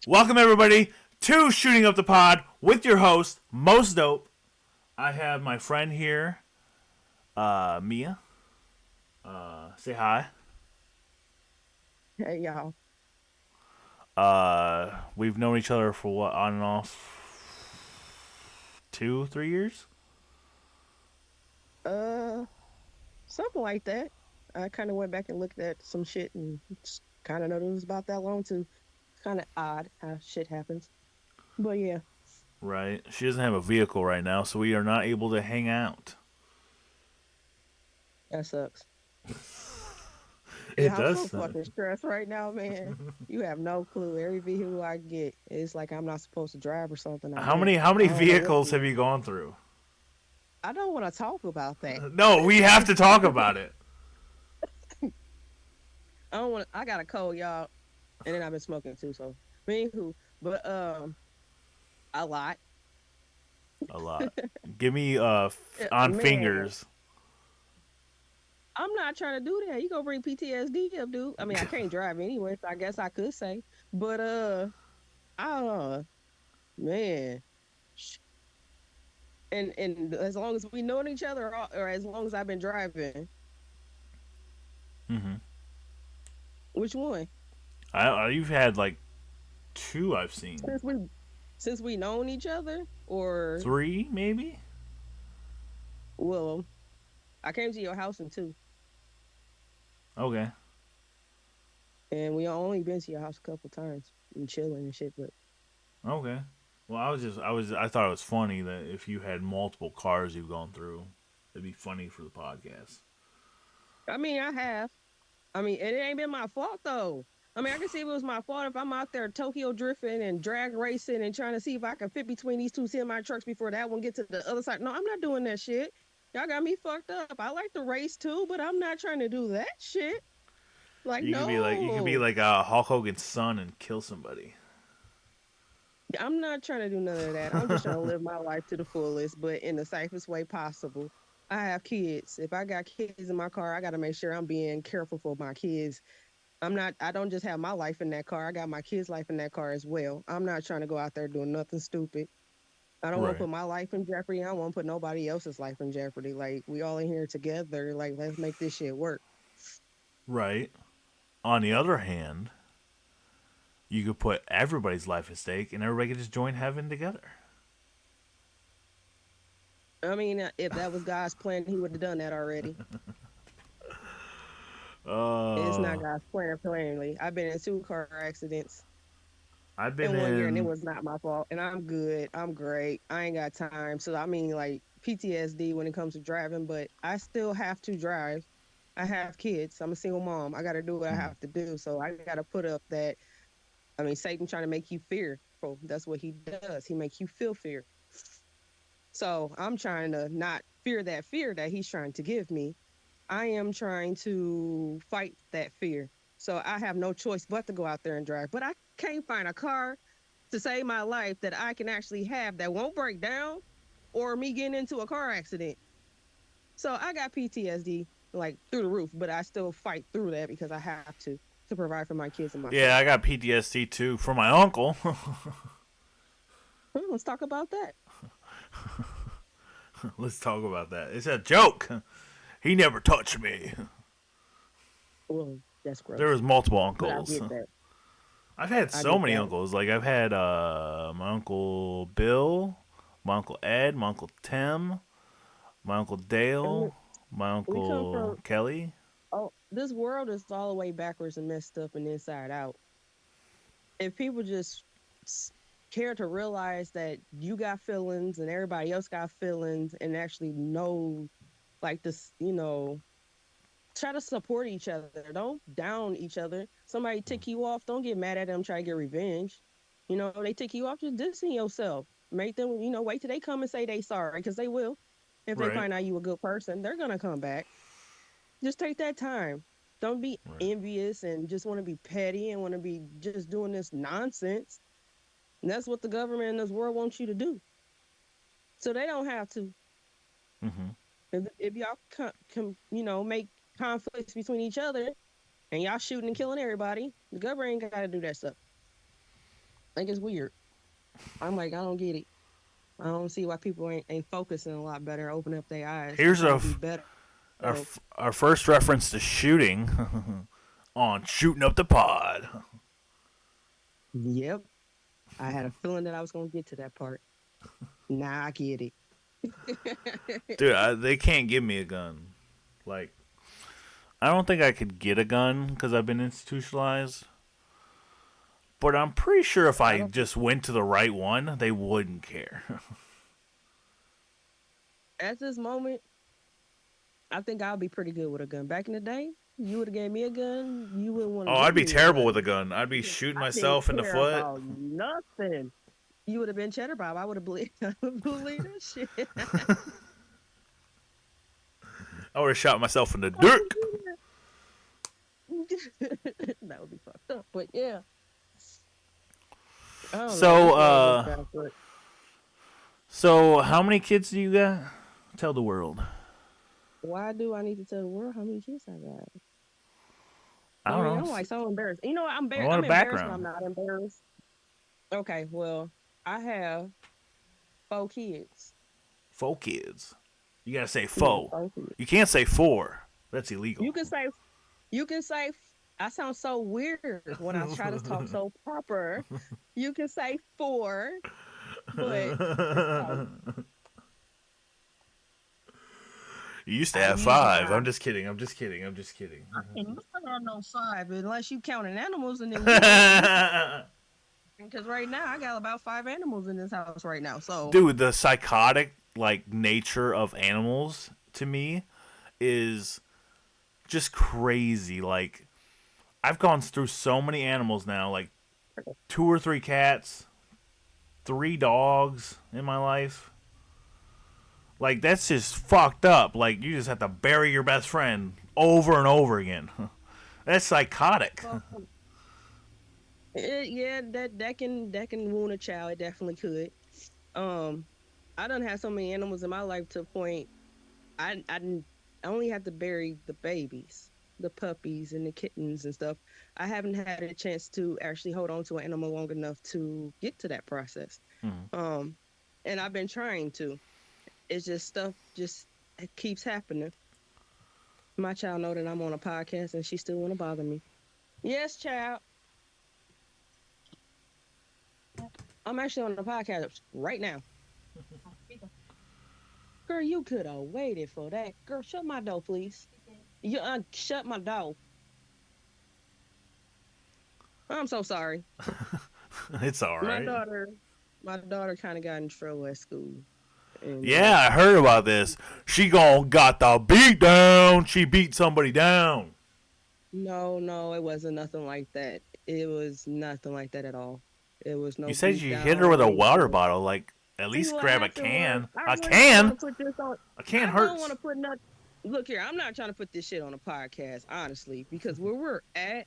Welcome everybody to Shooting Up the Pod with your host, Most Dope. I have my friend here, Mia. Say hi. Hey y'all. We've known each other for what, on and off, 2, 3 years. Uh, Something like that. I kind of went back and looked at some shit and kind of know it was about that long too. Kind of odd how shit happens, but yeah, Right. She doesn't have a vehicle right now, so we are not able to hang out. that sucks. It Yeah, I'm does so suck. fucking stressed right now, man. You have no clue. Every vehicle I get, it's like I'm not supposed to drive or something. I How guess many how I many don't know what it vehicles have is. you gone through? I don't want to talk about that. No, we have to talk about it. I don't want. I got a cold, y'all, and then I've been smoking too. So, anywho, but a lot. A lot. Give me on Man, fingers. I'm not trying to do that. You gonna bring PTSD up, dude? I mean, I can't drive anyway, so I guess I could say. But I don't know, man. Sh- and as long as we known each other, or as long as I've been driving, hmm which one? you've had like two I've seen. Since we since we known each other, or Three, maybe? well, I came to your house in two, Okay. and we only been to your house a couple times and chilling and shit. But Okay. Well, I thought it was funny that if you had multiple cars you've gone through, it'd be funny for the podcast. I mean, I have. I mean, it ain't been my fault though. I mean, I can see if it was my fault if I'm out there Tokyo drifting and drag racing and trying to see if I can fit between these two semi trucks before that one get to the other side. No, I'm not doing that shit. Y'all got me fucked up. I like to race too, but I'm not trying to do that shit. Like, You could be no, like Hulk Hogan's son and kill somebody. I'm not trying to do none of that. I'm just trying to live my life to the fullest, but in the safest way possible. I have kids. If I got kids in my car, I got to make sure I'm being careful for my kids. I don't just have my life in that car. I got my kids' life in that car as well. I'm not trying to go out there doing nothing stupid. I don't want to Right. put my life in jeopardy. I don't want to put nobody else's life in jeopardy. Like, we all in here together. Like, let's make this shit work. Right. On the other hand, you could put everybody's life at stake and everybody could just join heaven together. I mean, if that was God's plan, he would have done that already. It's not Uh, God's plan, plainly. I've been in two car accidents I've been in 1 year, and it in. was not my fault. And I'm good. I'm great. I ain't got time. So, I mean, like, PTSD when it comes to driving, but I still have to drive. I have kids. I'm a single mom. I got to do what I Mhm. have to do. So I got to put up that. I mean, Satan trying to make you fearful. That's what he does. He makes you feel fear. So I'm trying to not fear that he's trying to give me. I am trying to fight that fear. So I have no choice but to go out there and drive. But I can't find a car to save my life that I can actually have that won't break down or me getting into a car accident. So I got PTSD like through the roof, but I still fight through that because I have to provide for my kids and Yeah, myself. I got PTSD too from my uncle. Let's talk about that. Let's talk about that. It's a joke. He never touched me. Well, that's There gross, was multiple but I uncles. get that. I've had I so get many that. uncles. Like I've had my uncle Bill, my uncle Ed, my uncle Tim, my uncle And Dale, my we come from uncle Kelly. this world is all the way backwards and messed up and inside out. If people just s- care to realize that you got feelings and everybody else got feelings and actually know like this, try to support each other. Don't down each other. Somebody tick you off, don't get mad at them, try to get revenge. They tick you off, just distance yourself. Make them, wait till they come and say they sorry, because they will. If they Right. find out you a good person, they're gonna come back. Just take that time. Don't be Right. envious and just want to be petty and want to be just doing this nonsense. And that's what the government and this world wants you to do. So they don't have to. hmm If y'all make conflicts between each other and y'all shooting and killing everybody, the government ain't got to do that stuff. Like it's weird. I'm like, I don't get it. I don't see why people ain't focusing a lot better, open up their eyes and Here's trying to be better. So, our first reference to shooting on Shooting Up the Pod. yep. I had a feeling that I was gonna get to that part. Now I get it. Dude, they can't give me a gun. Like, I don't think I could get a gun because I've been institutionalized. But I'm pretty sure if I I don't. just went to the right one, they wouldn't care. At this moment, I think I'll be pretty good with a gun. Back in the day, you would have gave me a gun, you wouldn't want to Oh, give I'd be me a terrible with a gun. gun. I'd be shooting I didn't myself in the care foot. about nothing. You would have been Cheddar Bob. I would have believed, I would believe that shit. I would have shot myself in the dick. That would be fucked up. But yeah, I don't know. So, This world is backward. how many kids do you got? Tell the world. Why do I need to tell the world how many kids I got? I I don't mean, know. I'm like so embarrassed. You know what? I want I'm a embarrassed, but I'm background. not embarrassed. Okay, well, I have 4 kids. 4 kids. You gotta say Yeah, 4. 4 kids. You can't say 4. That's illegal. You can say, you can say. I sound so weird when I try to talk so proper. You can say 4, but it's like You used to I have use 5. my. I'm just kidding. I'm just kidding. I'm just kidding. And you have no 5 unless you counting animals, and then yeah, because right now I got about 5 animals in this house right now. So Dude, the psychotic nature of animals to me is just crazy. Like, I've gone through so many animals now, like 2 or 3 cats, 3 dogs in my life. Like, that's just fucked up. Like, you just have to bury your best friend over and over again. That's psychotic. well, yeah, that can wound a child. It definitely could. Um, I done had so many animals in my life to the point I only have to bury the babies, the puppies and the kittens and stuff. I haven't had a chance to actually hold on to an animal long enough to get to that process. Mhm. Um, and I've been trying to. It's just stuff just it keeps happening. My child know that I'm on a podcast and she still want to bother me. Yes, child. I'm actually on the podcast right now. Girl, you could have waited for that. Girl, shut my door, please. You shut my door. I'm so sorry. It's all My right. daughter, my daughter kind of got in trouble at school, and Yeah, I heard about this. She got the beat down. She beat somebody down. no, no, it wasn't nothing like that. It was nothing like that at all. It was You no said beat you hit down her with or a water anything. bottle. Like, at See, least what grab a happened was can. I A really don't want can? to put this on. A can I don't want hurts. to put nothing. Look here, I'm not trying to put this shit on a podcast, honestly, because where we're at,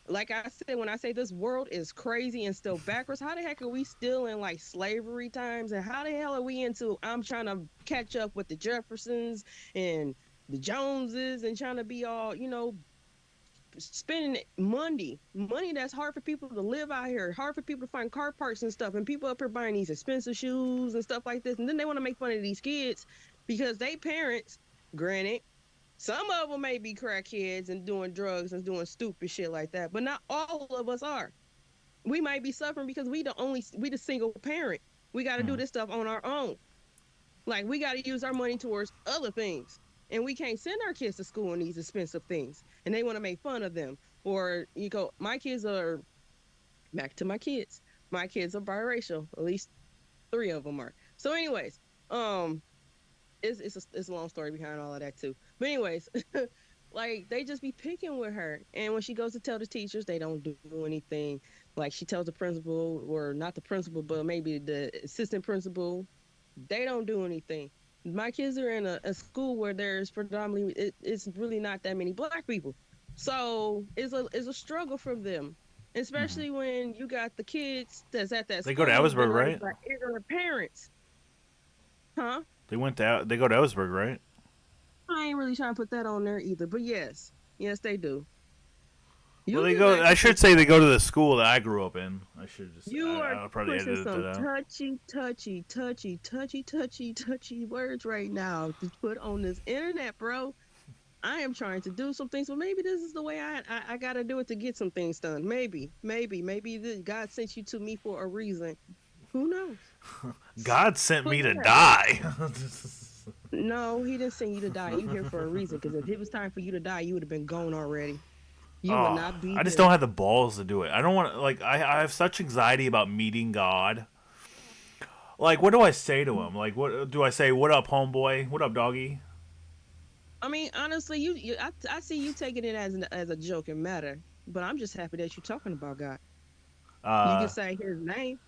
like I said, when I say this world is crazy and still backwards, how the heck are we still in like slavery times? And how the hell are we into I'm trying to catch up with the Jeffersons and the Joneses and trying to be all, spending money that's hard for people to live out here, hard for people to find car parts and stuff, and people up here buying these expensive shoes and stuff like this, and then they want to make fun of these kids because they parents, granted, some of them may be crackheads and doing drugs and doing stupid shit like that, but not all of us are. We might be suffering because we the single parent. We got to do Hmm. this stuff on our own. Like we got to use our money towards other things. And we can't send our kids to school on these expensive things. And they want to make fun of them. Or my kids are back to my kids. My kids are biracial. At least 3 of them are. So anyways, um it's a long story behind all of that too. But anyways, like they just be picking with her, and when she goes to tell the teachers, they don't do anything. Like she tells the principal, or not the principal, but maybe the assistant principal, they don't do anything. My kids are in a school where there's predominantly it's really not that many black people, so it's a struggle for them, Hmm. especially when you got the kids that's at that They go to school been Ellsberg, raised right? by ignorant parents, huh? They go to Ellsberg, right? I ain't really trying to put that on there either, but yes, yes they do. Well, You they just go. I asking some should say they go to the school that I grew up in. I should just. you are I'll probably pushing edit it some out. touchy words right now to put on this internet, bro. I am trying to do some things, but maybe this is the way I gotta do it to get some things done. Maybe God sent you to me for a reason. Who knows? God sent Put me it to that way. die. No, he didn't send you to die. You here for a reason. Because if it was time for you to die, you would have been gone already. You would Oh, not be I just here. don't have the balls to do it. I don't want to. Like, I have such anxiety about meeting God. Like, what do I say to him? Like, what do I say? What up, homeboy? What up, doggy? I mean, honestly, I see you taking it as a joking matter, but I'm just happy that you're talking about God. You can Uh, say his name.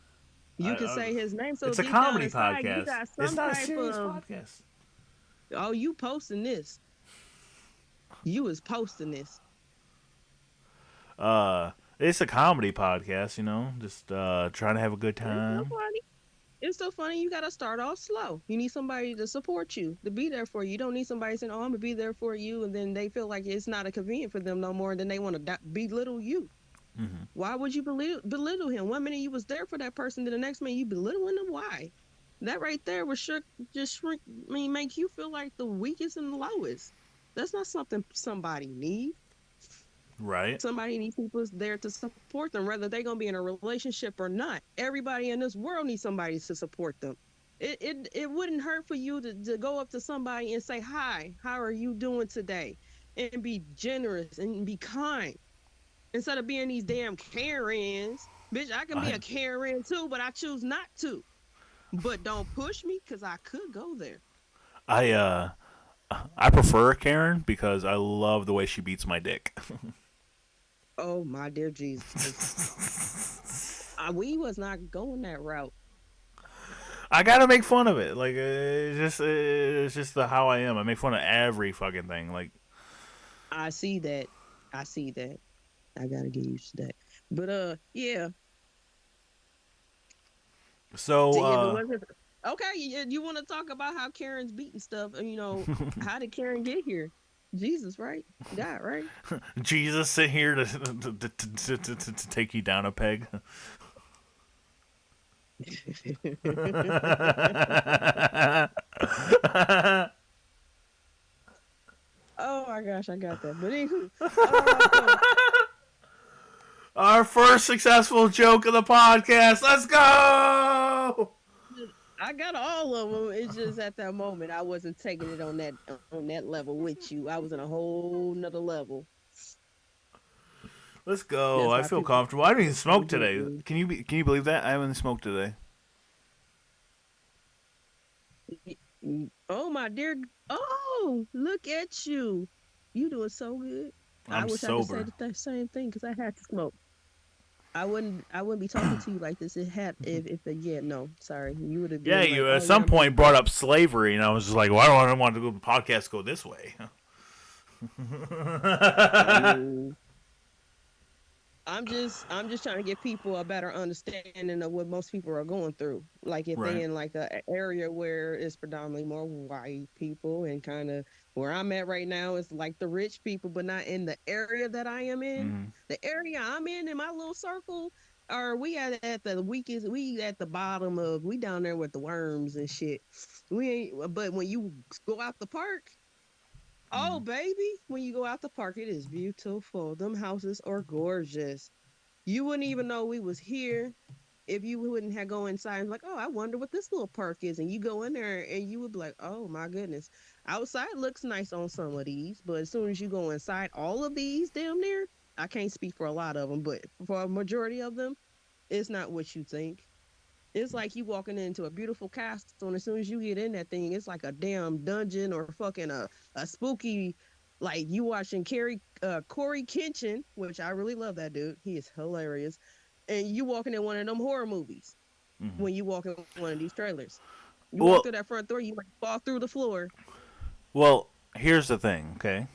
I, You can I, say his name. So it's a deep down comedy inside, you podcast. got It's some not a type serious of podcast. oh, you posting this. You is posting this. It's a comedy podcast. Just trying to have a good It's so time. funny. It's so funny. You got to start off slow. You need somebody to support you, to be there for you. You don't need somebody saying, "Oh, I'm gonna be there for you," and then they feel like it's not a convenient for them no more, and then they want to belittle you. Hmm. Why would you belittle him? One minute you was there for that person, then the next minute you belittling them. Why? That right there was sure just shrink. I mean, make you feel like the weakest and the lowest. That's not something somebody needs. Right. Somebody needs people there to support them, whether they're gonna be in a relationship or not. Everybody in this world needs somebody to support them. It wouldn't hurt for you to go up to somebody and say, "Hi, how are you doing today?" and be generous and be kind instead of being these damn Karens. Bitch, I can be I a Karen too, but I choose not to. But don't push me because I could go there. I I prefer Karen because I love the way she beats my dick. Oh my dear Jesus. We was not going that route. I gotta make fun of it. Like it's just the how I am. I make fun of every fucking thing. Like I see that. I see that. I gotta get used to that. But yeah. so. See, if it wasn't okay, you want to talk about how Karen's beating stuff, how did Karen get here? Jesus, right? God, right? Jesus sit here to take you down a peg. Oh my gosh, I got that. But anywho, so Our first successful joke of the podcast. Let's go. I got all of them. It's just at that moment I wasn't taking it on that level with you. I was in a whole nother level. Let's go. That's I why feel people comfortable. I didn't even people smoke get today. me. Can you believe that? I haven't smoked today. Oh my dear. Oh, look at you. You doing so good. I I'm wish I could say sober. the same thing because I had to smoke. I wouldn't be talking to you like this. It had if yeah, no, sorry. You would have Yeah, been like, you at "Oh yeah, some I'm doing point brought up slavery, and I was just like, well, I don't want the podcast go this way. I mean, I'm just trying to give people a better understanding of what most people are going through. Like if they Right. in like a area where it's predominantly more white people and kind of where I'm at right now is like the rich people, but not in the area that I am in. Mm-hmm. The area I'm in my little circle, are we at the weakest, we at the bottom of, we down there with the worms and shit. We ain't, but when you go out the park, oh, Mm-hmm. baby, when you go out the park, it is beautiful. Them houses are gorgeous. You wouldn't even know we was here if you wouldn't have go inside and like, oh, I wonder what this little park is. And you go in there and you would be like, oh my goodness. Outside looks nice on some of these, but as soon as you go inside all of these damn near, I can't speak for a lot of them, but for a majority of them, it's not what you think. It's like you walking into a beautiful castle, and as soon as you get in that thing, it's like a damn dungeon or fucking a spooky. Like you watching Corey Kenshin, which I really love that dude. He is hilarious, and you walking in one of them horror movies Mm-hmm. when you walk in one of these trailers. You walk Well, through that front door, you might fall through the floor. well, here's the thing. Okay,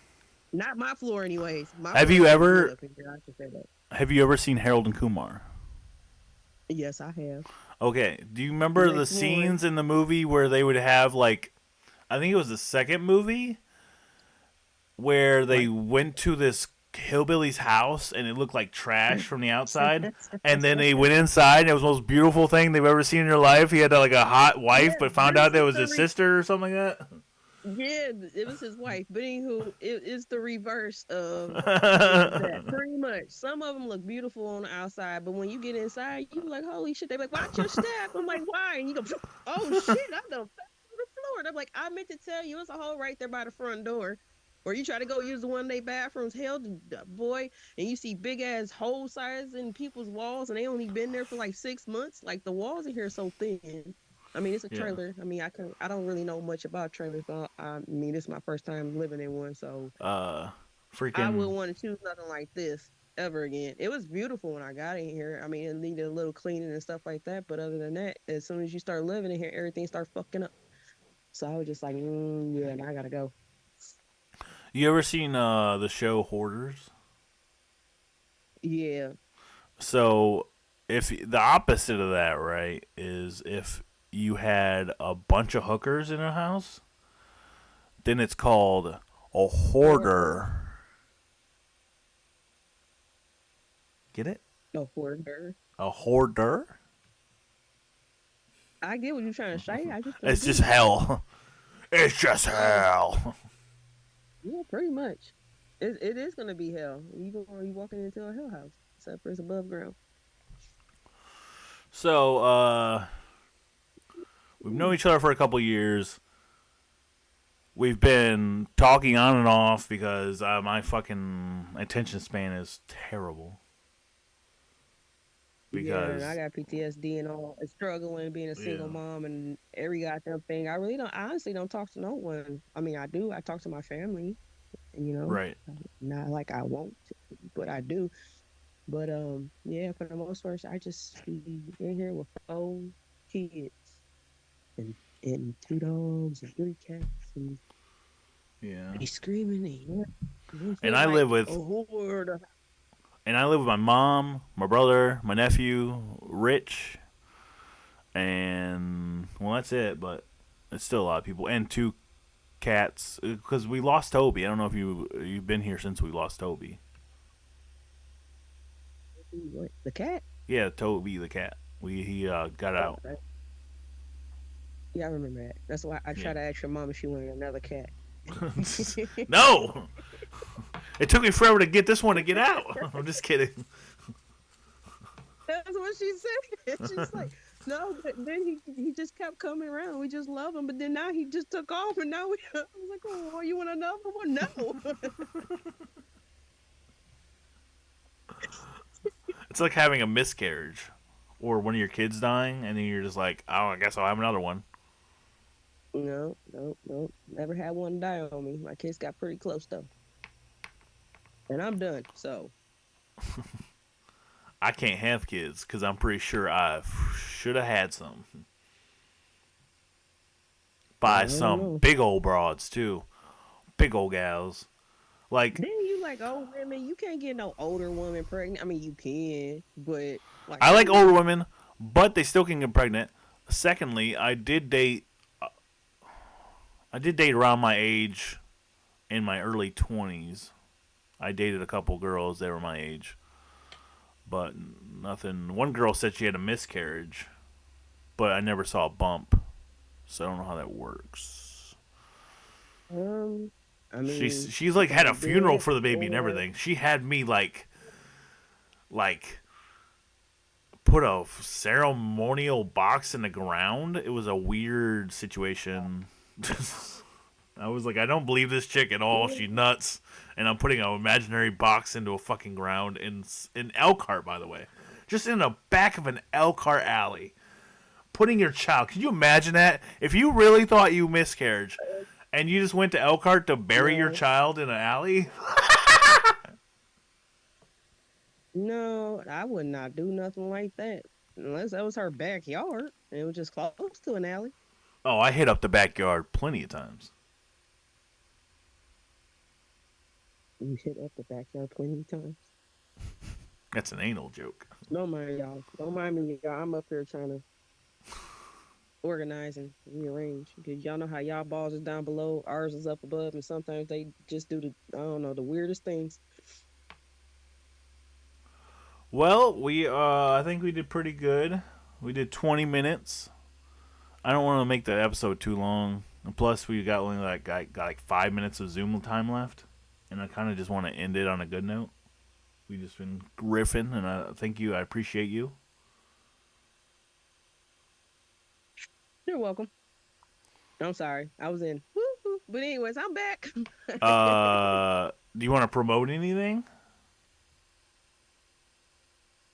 Not my floor, anyways. My have floor you is pretty good ever up in here. I should say that. have you ever seen Harold and Kumar? Yes, I have. Okay, do you remember the Next one. scenes in the movie where they would have like, I think it was the second movie where they Like went to this hillbilly's house, and it looked like trash from the outside. And then they went inside, and it was the most beautiful thing they've ever seen in their life. He had like a hot wife, Yeah, but found out that it was his sister or something like yeah, it was his wife. But anywho, it is the reverse of that. that. Pretty much. Some of them look beautiful on the outside, but when you get inside, you be like, holy shit. They be like, watch your step. I'm like, why? And you go, oh shit, I done fell to the floor. They're like, I meant to tell you, it's a hole right there by the front door. Or you try to go use the one day bathrooms, hell, boy, and you see big ass hole size in people's walls, and they only been there for like 6 months. Like the walls in here are so thin. I mean, it's a Yeah. trailer. I mean, I don't really know much about trailers, but I mean, it's my first time living in one, so Uh, I freaking wouldn't want to choose nothing like this ever again. It was beautiful when I got in here. I mean, it needed a little cleaning and stuff like that, but other than that, as soon as you start living in here, everything starts fucking up. So I was just like, yeah, now I gotta go. You ever seen the show Hoarders? Yeah. So if the opposite of that, right, is if you had a bunch of hookers in a house, then it's called a Order. hoarder. Get it? No order. A hoarder? I get what you're trying to say. I just don't It's get just it. hell. It's just hell. Yeah, pretty much. It is gonna be hell. You walking into a hell house, except for it's above ground. So, we've known each other for a couple years. We've been talking on and off because my fucking attention span is terrible. Yeah, and I Because got PTSD and all, and struggling being a single yeah, mom and every goddamn thing. I really don't, I honestly don't talk to no one. I mean, I do. I talk to my family, you know, right. not like I won't, but I do. But yeah, for the most part, I just be in here with 4 kids and two dogs and 3 cats and Yeah. they screaming and yeah, it And feels I like live a with horde. and I live with my mom, my brother, my nephew, Rich, and well, that's it. But it's still a lot of people, and 2 cats because we lost Toby. I don't know if you've been here since we lost Toby. What, the cat? Yeah, Toby the cat. He got Oh, out. yeah, I remember that. That's why I Yeah. tried to ask your mom if she wanted another cat. No, it took me forever to get this one to get out. I'm just kidding. That's what she said. She's like, no, but then he just kept coming around. We just love him, but then now he just took off, and now we. I was like, oh, you want another one? No. It's like having a miscarriage or one of your kids dying, and then you're just like, oh, I guess I'll have another one. No, no, no. Never had one die on me. My kids got pretty close though, and I'm done. So I can't have kids because I'm pretty sure I should have had some I by don't some know. big old broads too, big old gals. Like Then you like old women. You can't get no older woman pregnant. I mean, you can, but like I I like don't. older women, but they still can get pregnant. Secondly, I did date around my age in my early 20s. I dated a couple girls that were my age, but nothing. One girl said she had a miscarriage, but I never saw a bump, so I don't know how that works. Um, I mean, She's she like could had a be funeral dead for the baby and or everything. She had me like put a ceremonial box in the ground. It was a weird situation. I was like, I don't believe this chick at all. She nuts. And I'm putting an imaginary box into a fucking ground in Elkhart, by the way, just in the back of an Elkhart alley. Putting your child. Can you imagine that? If you really thought you miscarriage, and you just went to Elkhart to bury your no, child in an alley, no, I would not do nothing like that unless that was her backyard and it was just close to an alley. oh, I hit up the backyard plenty of times. You hit up the backyard plenty of times. That's an anal joke. Don't mind y'all. Don't mind me, y'all. I'm up here trying to organize and rearrange because y'all know how y'all balls is down below, ours is up above, and sometimes they just do the I don't know the weirdest things. Well, I think we did pretty good. We did 20 minutes. I don't want to make the episode too long. And plus, we got only got like 5 minutes of Zoom time left, and I kind of just want to end it on a good note. We just been riffing, and I thank you. I appreciate you. You're welcome. I'm sorry. I was in. Woo-hoo. But anyways, I'm back. Do you want to promote anything?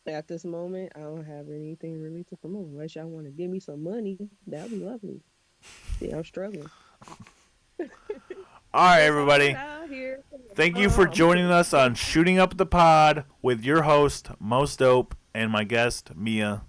At this moment, I don't have anything really to promote. Unless y'all want to give me some money, that'd be lovely. See, I'm struggling. All right, everybody. Here. Thank you for joining us on Shooting Up the Pod with your host, Most Dope, and my guest, Mia.